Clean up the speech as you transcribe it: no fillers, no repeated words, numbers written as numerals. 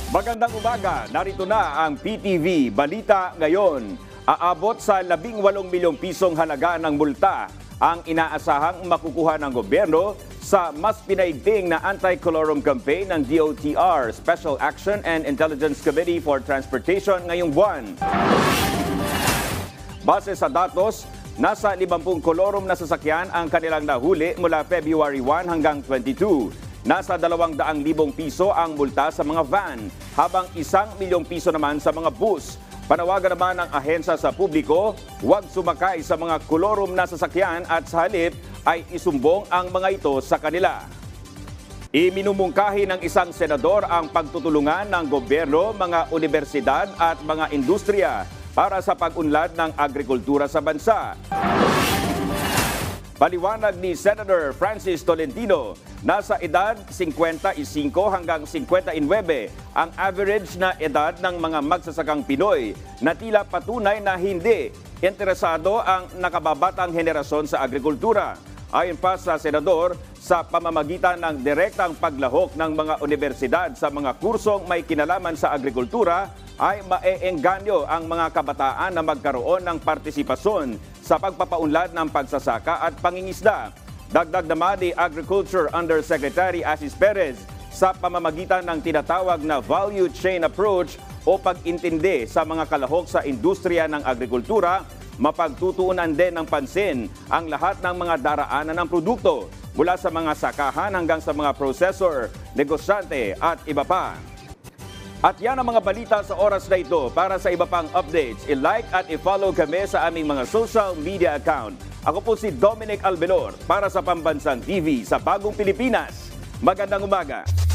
Magandang umaga, narito na ang PTV Balita Ngayon. Aabot sa 18 milyong pisong halaga ng multa ang inaasahang makukuha ng gobyerno sa mas pinaigting na anti-colorum campaign ng DOTR, Special Action and Intelligence Committee for Transportation ngayong buwan. Base sa datos, nasa 50 colorum na sasakyan ang kanilang nahuli mula February 1 hanggang 22. Nasa 200,000 piso ang multa sa mga van, habang 1 milyong piso naman sa mga bus. Panawagan naman ng ahensya sa publiko, huwag sumakay sa mga colorum na sasakyan at sa halip ay isumbong ang mga ito sa kanila. Iminumungkahi ng isang senador ang pagtutulungan ng gobyerno, mga universidad at mga industriya para sa pag-unlad ng agrikultura sa bansa. Paliwanag ni Senator Francis Tolentino, nasa edad 55 hanggang 59 ang average na edad ng mga magsasakang Pinoy na tila patunay na hindi interesado ang nakababatang henerasyon sa agrikultura. Ayon pa sa senador, sa pamamagitan ng direktang paglahok ng mga universidad sa mga kursong may kinalaman sa agrikultura, ay maeengganyo ang mga kabataan na magkaroon ng partisipasyon sa pagpapaunlad ng pagsasaka at pangingisda. Dagdag naman ni Agriculture Undersecretary Asis Perez, sa pamamagitan ng tinatawag na value chain approach o pag-intindi sa mga kalahok sa industriya ng agrikultura, mapagtutuunan din ng pansin ang lahat ng mga daraanan ng produkto, mula sa mga sakahan hanggang sa mga processor, negosyante at iba pa. At yan ang mga balita sa oras na ito. Para sa iba pang updates, i-like at i-follow kami sa aming mga social media account. Ako po si Dominic Albelor para sa Pambansang TV sa Bagong Pilipinas. Magandang umaga!